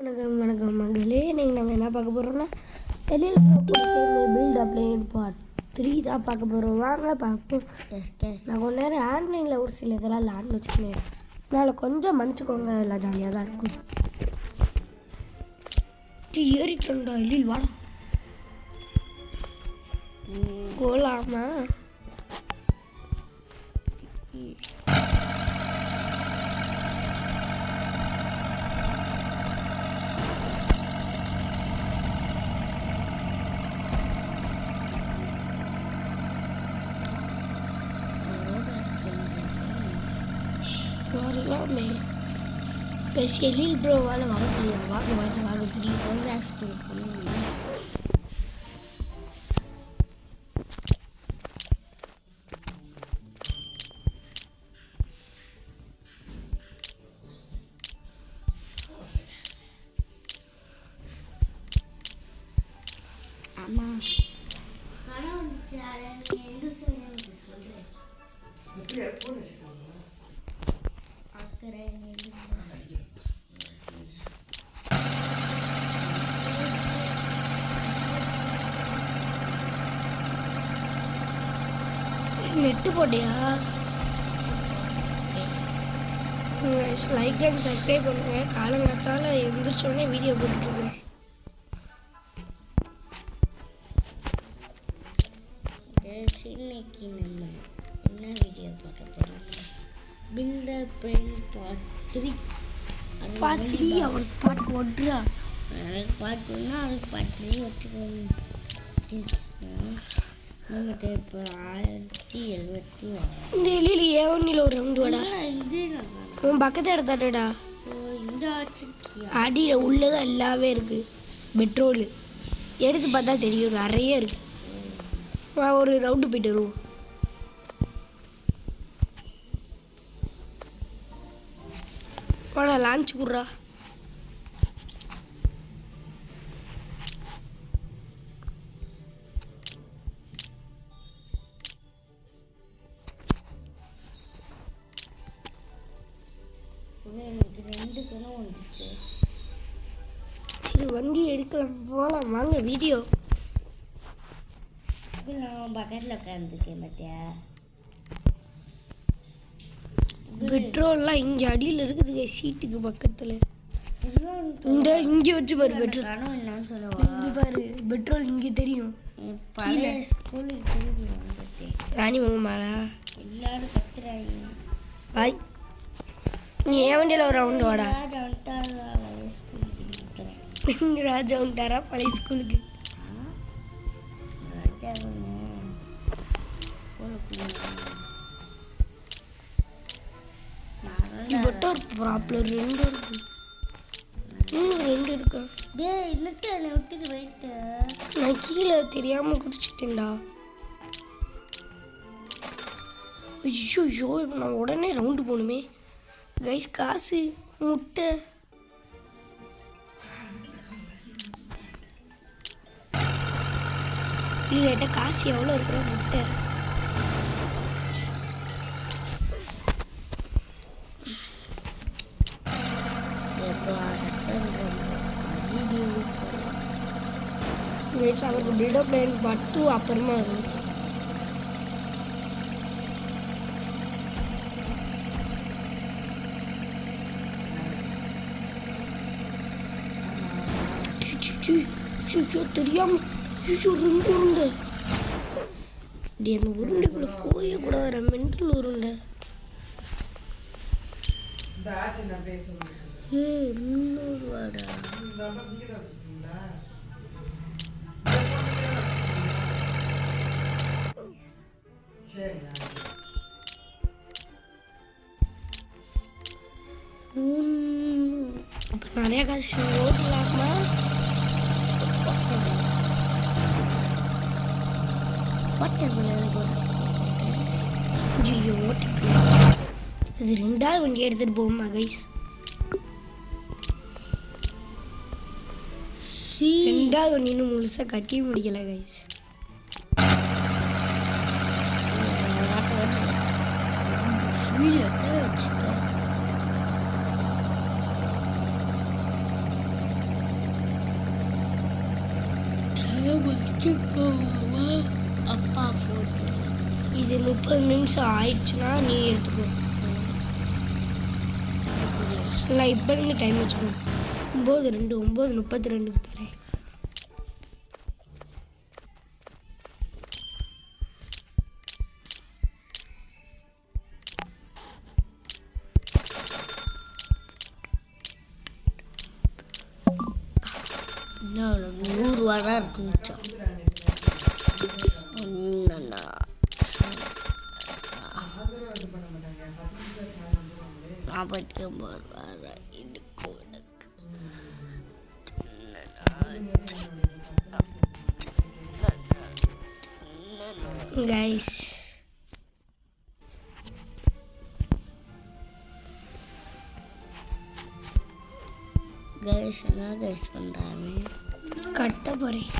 வணக்கம் வணக்கம் மகளே, நீங்கள் நம்ம என்ன பார்க்க போகிறோம்னா வெளியில் சேர்ந்து பில்ட் அப்ளைன் பார்ட் 3 தான் பார்க்க போகிறோம். வாங்க பார்ப்போம். நான் கொஞ்ச நேரம் ஆன்லைனில் ஒரு சில இதெல்லாம் லேண்ட் வச்சுருந்தேன், அதனால் கொஞ்சம் மன்னிச்சுக்கோங்க. எல்லாம் ஜாலியாக தான் இருக்கும். ஏறிட்டோம்டா, எழில் வாடா போகலாமா? வரலாமே. எழில் ப்ரோவால் வர முடியும். வாங்க வாங்க வாங்க, 3 லேக்ஸ் ஆமாம். நெட்டு போட்டியா? லைக் அண்ட் சப்ஸ்கிரைப் பண்ணுங்க. காலங்காத்தால் எழுந்திரிச்சோடனே வீடியோ போட்டுருக்கேன். இன்னைக்கு நம்ம என்ன வீடியோ பார்க்க போகிறோம்? Build a plane part 3. பார்ட் 3 அவர் பார்ட் 1 அதுக்கு பார்ட் 1 அதுக்கு பார்ட் 3 வச்சுக்கோங்க. நம்மகிட்ட இப்போ 1076 இந்த எலியில் ஏவனில் ஒரு ரவுண்டு வாடா. உன் பக்கத்தை எடுத்தாட்டடா. இந்த அடியில் உள்ளதான் எல்லாமே இருக்குது. பெட்ரோலு எடுத்து பார்த்தா தெரியும், நிறைய இருக்குது. ஒரு ரவுண்டு போயிட்டு வருவோம். வாடா லான்ச் குடுறா. சரி வண்டி எடுக்கலாம், போகலாம் வாங்க. வீடியோ நான் பக்கத்தில் உட்காந்துருக்கேன் பார்த்தியா? பெட்ரோல்லாம் இங்கே அடியில் இருக்குது, சீட்டுக்கு பக்கத்தில். இந்த இங்கே வச்சு பாரு பெட்ரோல். இங்கே பாரு பெட்ரோல் இங்கே தெரியும். ராணி மங்கம்மாளா எல்லாரும் கத்துறாங்க. பாய், நீ ஏன் வண்டியில் ஒரு ரவுண்டு வாடா. ராஜா வந்துட்டாரா பழைய ஸ்கூலுக்கு? பெட்டர் ப்ராப்ளம் 2 இருக்கு. இன்னும் 2 இருக்கா? நான் கீழே தெரியாம குடிச்சிட்டேன்டா. ஐயோ, நான் உடனே ரவுண்டு போகணுமே கைஸ். காசு முட்டை இல்லைட்ட காசு எவ்வளோ இருக்கிற முட்டை. அவருக்கு பில்ட் அப்ளைன் பார்ட் 2 அப்புறமா வரும். தெரியாம 2 உருண்டை. அந்த உருண்டைக்குள்ள போய கூடாது, மென்டல் உருண்டை. 300 ரூபாடா. நிறைய காசு ஓட்டலாமா? இது 2வது வண்டி எடுத்துட்டு போகுமா கைஸ்? 2வது வண்டி இன்னும் முழுசா கட்டி முடிக்கல கைஸ். வீடியோ 这个 அப்பா போட்டு இது 30 நிமிஷம் ஆயிடுச்சுன்னா நீ எடுத்துக்கோ. நான் இப்போ இருந்து டைம் வச்சுக்கோ. 9:32 தரேன். இன்னும் 100 ரூபா தான் இருக்கு மிச்சம். 49 ரூபா தான் இருக்கு உனக்கு. கைஸ் என்ன கைஸ் பண்ணுறாங்க? கட்ட போகிறேன்.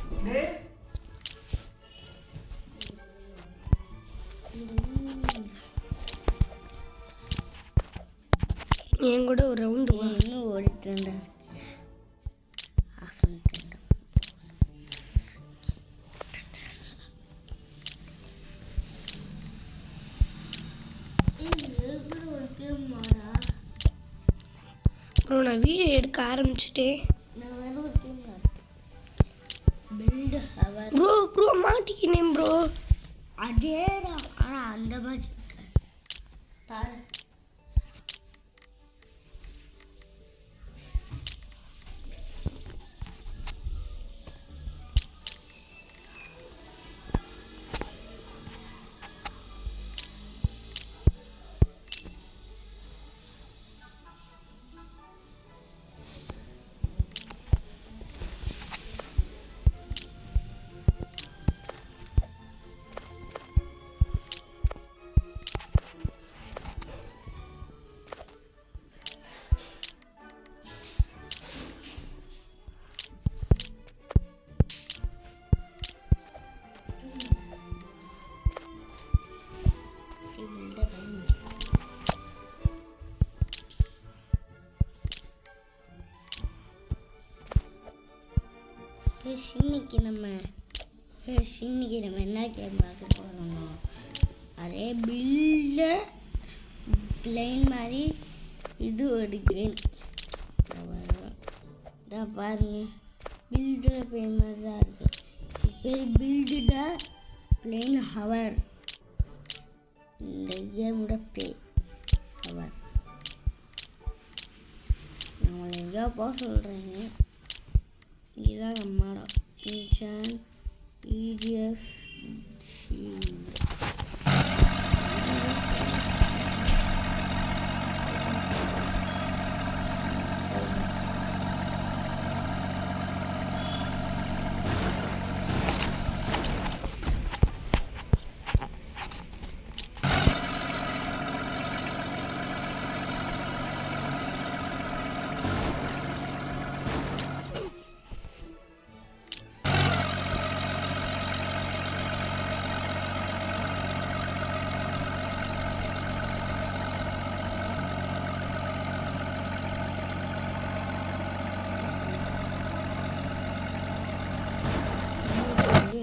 என் கூட ஒரு ரவுண்டு இன்னும் ஓடிட்டு இருந்தாச்சு. ப்ரோ நான் வீடியோ எடுக்க ஆரம்பிச்சுட்டேன். ப்ரோ மாட்டிக்கினேன் ப்ரோ. அதேதான், ஆனால் அந்த மாதிரி பாரு. இன்னைக்கு நம்ம என்ன கேம் பார்க்க போகிறோம்னா, அதே பில்டு பிளேன் மாதிரி இது ஒரு கேம் தான். பாருங்க, பில்டு பிளேன் மாதிரி தான் இருக்குது. இது பேர் பில்டு த பிளேன் ஹவர். இந்த கேமோட பேர் ஹவர். நான் எங்கேயோ போக சொல்கிறேங்க. இதுதான் நம்மளோட கிச்சன் EDF.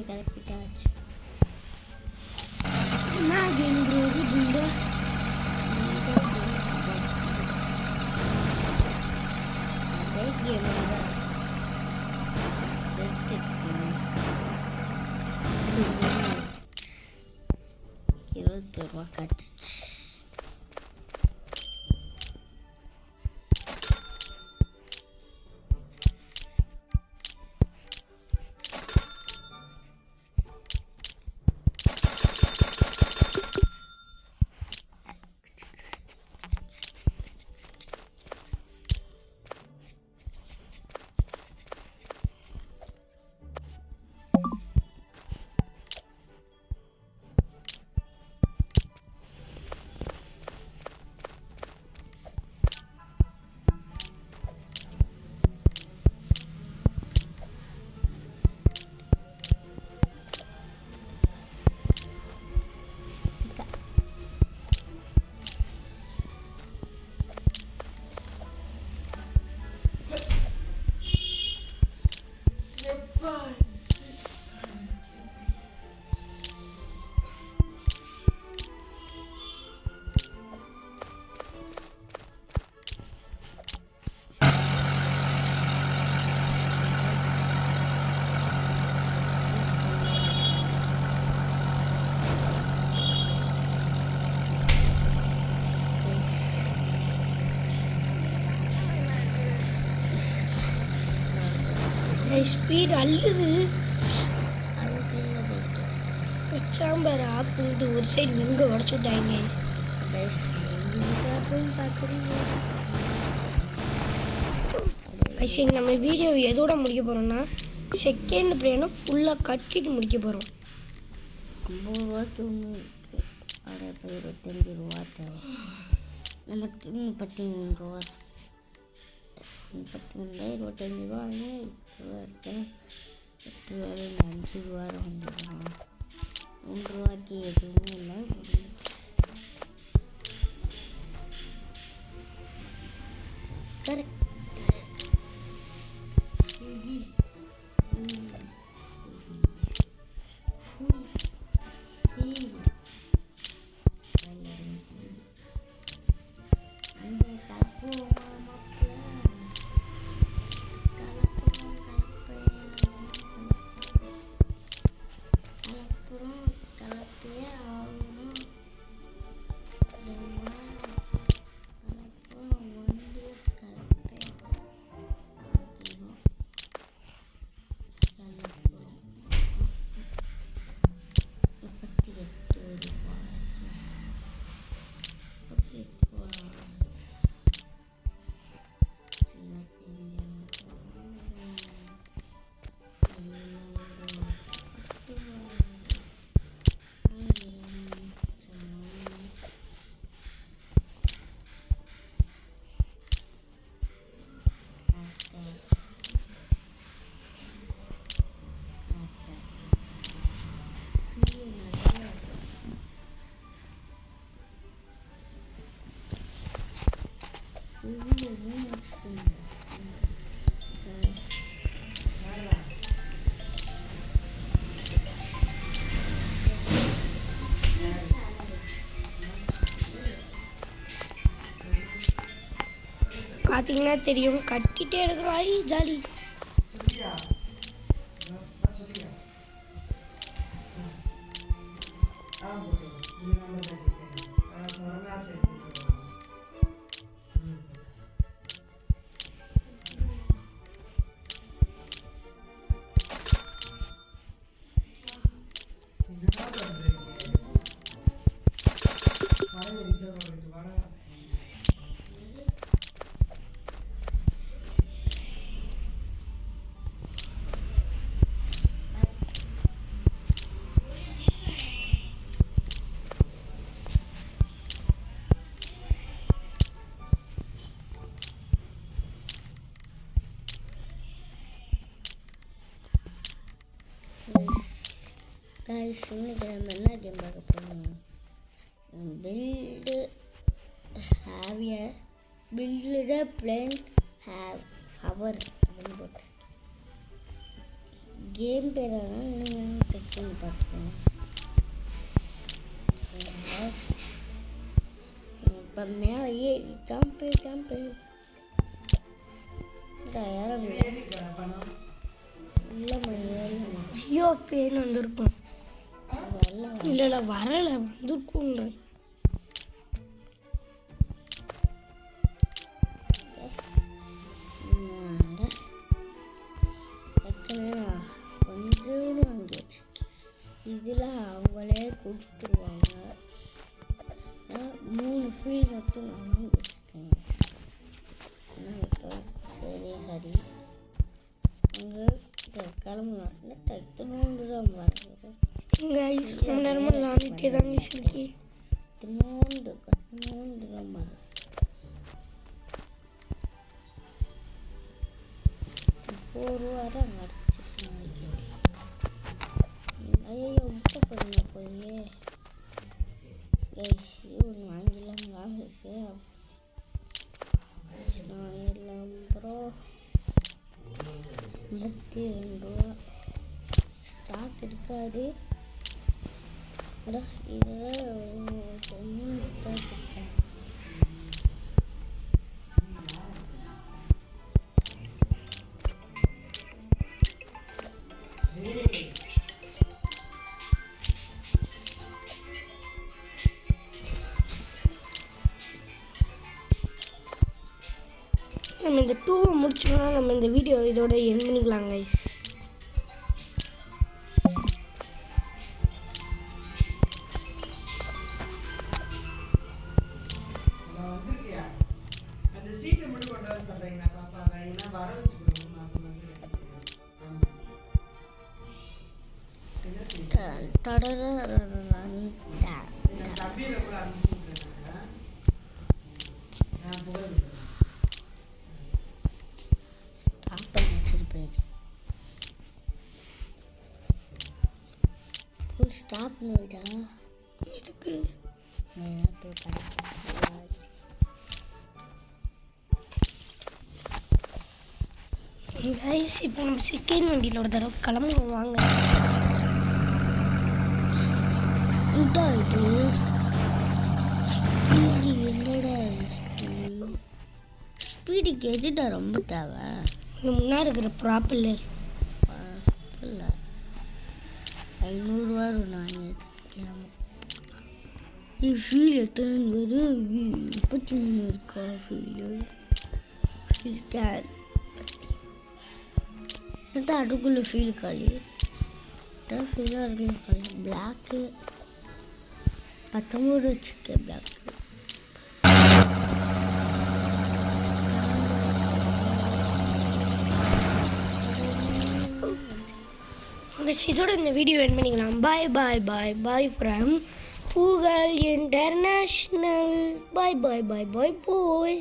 கிளப்பிட்டாச்சு. நான் எங்கிறது பில்டு ரூபா கட்டுச்சு. ஸ்பீட் அள்ளுது. சாம்பார் ஆப்பிட்டு ஒரு சைடு எங்கே உடச்சு விட்டாங்க. சரி, நம்ம வீடியோ எதோட முடிக்க போகிறோம்னா செகண்ட் பிளேனை ஃபுல்லாக கட்டிட்டு முடிக்க போகிறோம். 50 ரூபாய்க்கு ஒன்று இருக்குது. அதை இப்போ 25 ரூபா தேவை. நமக்கு 33 ரூபா. 33 25 ரூபா இருக்கேன். 8 ரூபாயில் 5 ரூபா வந்துடும். 3 ரூபாய்க்கு எதுவுமே இல்லை. கரெக்ட். பார்த்தீங்கன்னா தெரியும், கட்டிகிட்டே இருக்கிறோம். ஐ ஜாலி. இன்னைக்கு நம்ம என்ன கேம் பார்க்க போகிறோம்? பில்டு பிளேன் ஹவர் அப்படின்னு போட்டு கேம் பேரெல்லாம் நீங்கள் செக் பண்ணி பார்த்துக்கோங்க. இப்போ மேலே ஜம்பு யாரும் இல்லை ஜியோ பேர் வந்திருக்கும். இல்லை வரலை, வந்திருக்குன்ற. கொஞ்சோண்டு வாங்கி வச்சிருக்கேன். இதில் அவங்களே கொடுத்துருவாங்க. 3 ஃப்ரீ மட்டும் நான் வாங்கி வச்சுருக்கேன். சரி ஹரி அங்கே கிளம்பலாம். டக்குனோண்டு தான் வர்றது. ரொம்ப நேரமாக விளாண்டுட்டே தாங்க இருக்கு. கட்டுனோண்டு தான் வர்றது. 4 ரூபா தான் அடிச்சு ஐயோ முட்டை பண்ண போய் ஒன்று வாங்கிடலாம். வாங்கிச்சு வாங்கிடலாம். அப்புறம் 52 ரூபா ஸ்டாக் இருக்காது. இதில் 3 ஸ்டாக் இருக்காது. நம்ம இந்த 2 முடிச்சோம்னா நம்ம இந்த வீடியோ இதோட எண்ட் பண்ணிக்கலாம் கைஸ். ஸ்டாப் பண்ணிவிடா. இதுக்கு கைஸ் இப்போ நம்ம செகண்ட் வண்டியில் ஒரு தடவை கிளம்புவோம் வாங்க. என்னடா ஸ்பீடுக்கு எதுடா ரொம்ப தேவை? இந்த முன்னாடி இருக்கிற ப்ராப்பல்லர் இல்லை 500 ரூபா நான் ஃபீல் எத்தனை வரும்? 33 இருக்கா ஃபீல் கேன் அதுக்குள்ளே ஃபீல் காலி ஃபீலாக இருக்குன்னு காலி. பிளாக்கு 19 வச்சுருக்கேன். பிளாக்கு இதோட இந்த வீடியோ என் பண்ணிக்கலாம். பாய் பாய் பாய் பாய் ஃப்ரம் புகழ் இன்டர்நேஷ்னல். பாய் பாய் பாய் பாய் பாய்.